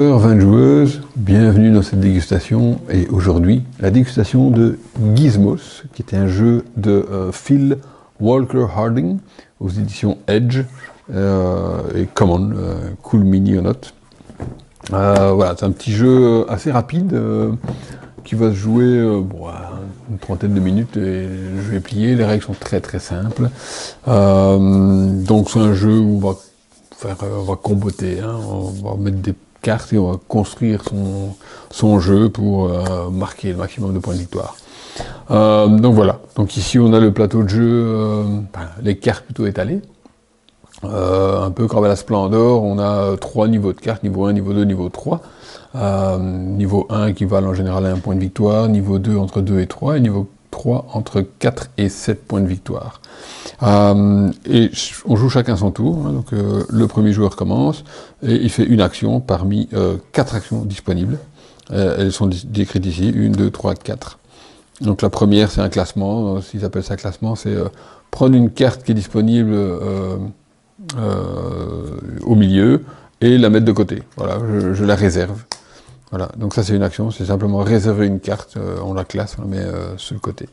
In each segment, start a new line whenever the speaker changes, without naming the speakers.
20 joueuses, bienvenue dans cette dégustation, et aujourd'hui la dégustation de Gizmos, qui est un jeu de Phil Walker Harding aux éditions Edge et Common, Cool Mini or Not. Voilà, c'est un petit jeu assez rapide qui va se jouer une trentaine de minutes et le jeu est plié. Les règles sont très très simples. Donc c'est un jeu où on va comboter, hein, on va mettre des cartes et on va construire son jeu pour marquer le maximum de points de victoire. Donc voilà, donc ici on a le plateau de jeu, les cartes plutôt étalées. Un peu comme à la Splendor, on a 3 niveaux de cartes, niveau 1, niveau 2, niveau 3. Niveau 1 équivalent en général à 1 point de victoire, niveau 2 entre 2 et 3, et niveau 3 entre 4 et 7 points de victoire. Et on joue chacun son tour, hein, donc le premier joueur commence, et il fait une action parmi 4 actions disponibles. Elles sont décrites ici, 1, 2, 3, 4. Donc la première c'est un classement, s'ils appellent ça classement, c'est prendre une carte qui est disponible au milieu et la mettre de côté. Voilà, je la réserve. Voilà, donc ça c'est une action, c'est simplement réserver une carte, on la classe, on la met sur le côté.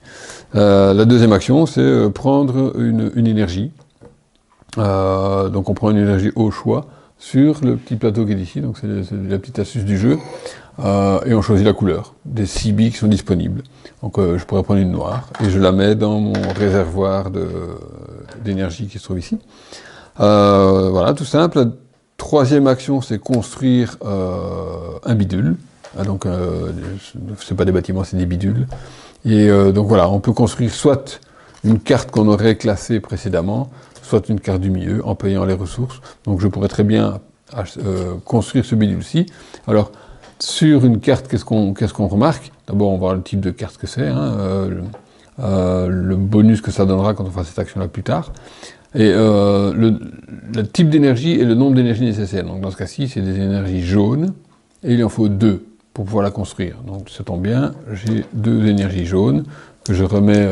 La deuxième action, c'est prendre une énergie. Donc on prend une énergie au choix sur le petit plateau qui est ici, donc c'est la petite astuce du jeu, et on choisit la couleur des 6 billes qui sont disponibles. Donc je pourrais prendre une noire, et je la mets dans mon réservoir d'énergie qui se trouve ici. Voilà, tout simple. La troisième action, c'est construire un bidule. Donc, c'est pas des bâtiments, c'est des bidules. Et donc voilà, on peut construire soit une carte qu'on aurait classée précédemment, soit une carte du milieu en payant les ressources. Donc je pourrais très bien construire ce bidule-ci. Alors, sur une carte, qu'est-ce qu'on remarque? D'abord, on va voir le type de carte que c'est, hein, le bonus que ça donnera quand on fera cette action-là plus tard. Et le type d'énergie et le nombre d'énergies nécessaires. Donc dans ce cas-ci, c'est des énergies jaunes, et il en faut 2 pour pouvoir la construire. Donc ça tombe bien, j'ai 2 énergies jaunes que je remets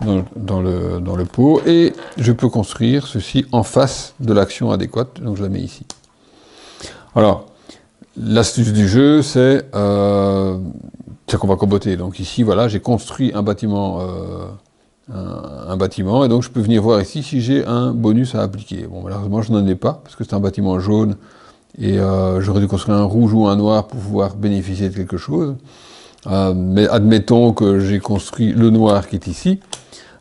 dans le pot, et je peux construire ceci en face de l'action adéquate, donc je la mets ici. Alors, l'astuce du jeu, c'est qu'on va comboter. Donc ici, voilà, j'ai construit un bâtiment... un bâtiment, et donc je peux venir voir ici si j'ai un bonus à appliquer. Bon, malheureusement je n'en ai pas, parce que c'est un bâtiment jaune, et j'aurais dû construire un rouge ou un noir pour pouvoir bénéficier de quelque chose. Mais admettons que j'ai construit le noir qui est ici.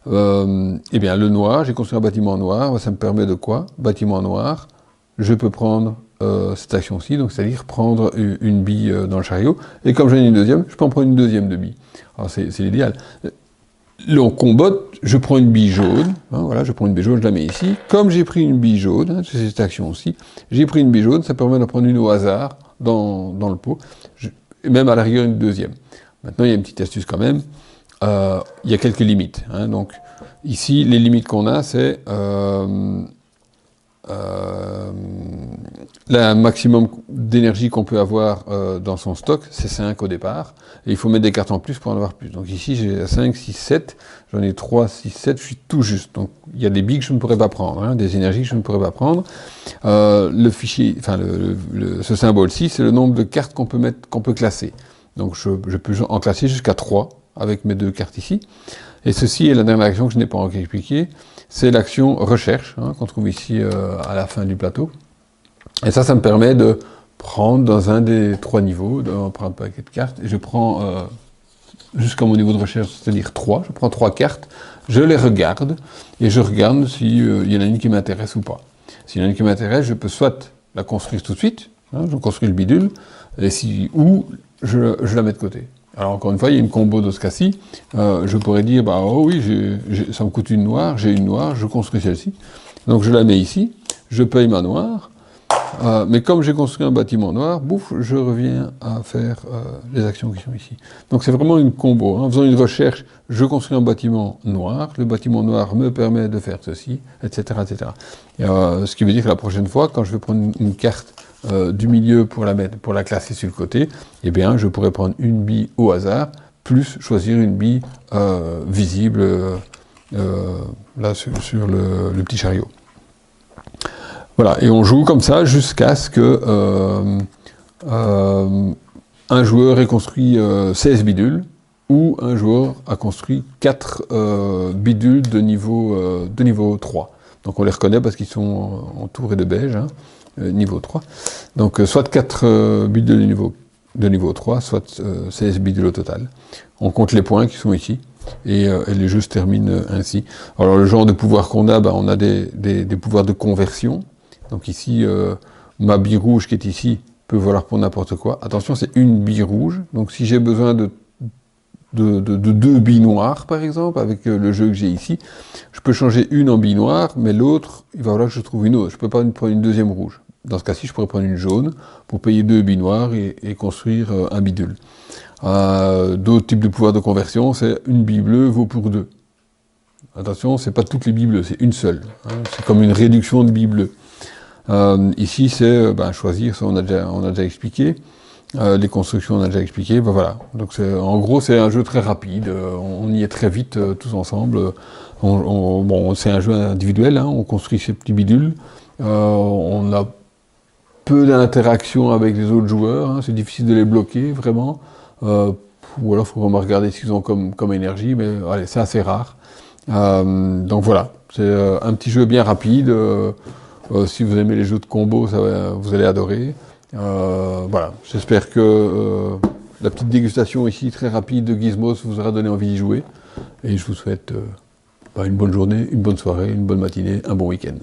Eh bien le noir, j'ai construit un bâtiment noir, ça me permet de quoi? Bâtiment noir, je peux prendre cette action-ci, donc c'est-à-dire prendre une bille dans le chariot, et comme j'en ai une deuxième, je peux en prendre une deuxième de bille. Alors c'est l'idéal. Là, on combote, je prends une bille jaune, hein, voilà, je prends une bille jaune, je la mets ici. Comme j'ai pris une bille jaune, hein, c'est cette action aussi, j'ai pris une bille jaune, ça permet de prendre une au hasard dans le pot, et même à la rigueur une deuxième. Maintenant, il y a une petite astuce quand même, il y a quelques limites. Hein, donc, ici, les limites qu'on a, c'est le maximum d'énergie qu'on peut avoir dans son stock, c'est 5 au départ, et il faut mettre des cartes en plus pour en avoir plus. Donc ici j'ai 5, 6, 7, j'en ai 3, 6, 7, je suis tout juste. Donc il y a des billes que je ne pourrais pas prendre, hein, des énergies que je ne pourrais pas prendre. Le fichier, enfin ce symbole-ci, c'est le nombre de cartes qu'on peut classer. Donc je peux en classer jusqu'à 3 avec mes 2 cartes ici. Et ceci est la dernière action que je n'ai pas encore expliquée, c'est l'action recherche, hein, qu'on trouve ici à la fin du plateau. Et ça me permet de prendre dans un des 3 niveaux, de prendre un paquet de cartes, et je prends jusqu'à mon niveau de recherche, c'est-à-dire 3, je prends 3 cartes, je les regarde, et je regarde s'il y en a une qui m'intéresse ou pas. S'il y en a une qui m'intéresse, je peux soit la construire tout de suite, hein, je construis le bidule, ou je la mets de côté. Alors encore une fois, il y a une combo de ce cas-ci, je pourrais dire, bah oh oui, ça me coûte une noire, j'ai une noire, je construis celle-ci, donc je la mets ici, je paye ma noire, mais comme j'ai construit un bâtiment noir, bouf, je reviens à faire les actions qui sont ici. Donc c'est vraiment une combo. En faisant une recherche, je construis un bâtiment noir, le bâtiment noir me permet de faire ceci, etc. etc. Et, ce qui veut dire que la prochaine fois, quand je vais prendre une carte du milieu pour la classer sur le côté, eh bien je pourrais prendre une bille au hasard, plus choisir une bille visible là sur le petit chariot. Voilà, et on joue comme ça jusqu'à ce que un joueur a construit 16 bidules, ou un joueur a construit 4 bidules de niveau 3. Donc on les reconnaît parce qu'ils sont en tour et de beige, hein, niveau 3. Donc soit 4 bidules de niveau 3, soit 16 bidules au total. On compte les points qui sont ici, et les jeux se terminent ainsi. Alors le genre de pouvoir qu'on a, on a des pouvoirs de conversion. Donc ici, ma bille rouge qui est ici peut valoir pour n'importe quoi. Attention, c'est une bille rouge. Donc si j'ai besoin de 2 billes noires, par exemple, avec le jeu que j'ai ici, je peux changer une en bille noire, mais l'autre, il va falloir que je trouve une autre. Je ne peux pas prendre une deuxième rouge. Dans ce cas-ci, je pourrais prendre une jaune pour payer 2 billes noires et construire un bidule. D'autres types de pouvoirs de conversion, c'est une bille bleue vaut pour 2. Attention, c'est pas toutes les billes bleues, c'est une seule. Hein. C'est comme une réduction de billes bleues. Ici, c'est choisir, ça on a déjà expliqué. Les constructions, on a déjà expliqué. Voilà. Donc en gros, c'est un jeu très rapide. On y est très vite tous ensemble. C'est un jeu individuel. Hein, on construit ses petits bidules. On a peu d'interaction avec les autres joueurs. Hein, c'est difficile de les bloquer vraiment. Ou alors, il faut vraiment regarder ce qu'ils ont comme énergie. Mais allez, c'est assez rare. Donc voilà, c'est un petit jeu bien rapide. Si vous aimez les jeux de combo, vous allez adorer. Voilà, j'espère que la petite dégustation ici très rapide de Gizmos vous aura donné envie d'y jouer. Et je vous souhaite une bonne journée, une bonne soirée, une bonne matinée, un bon week-end.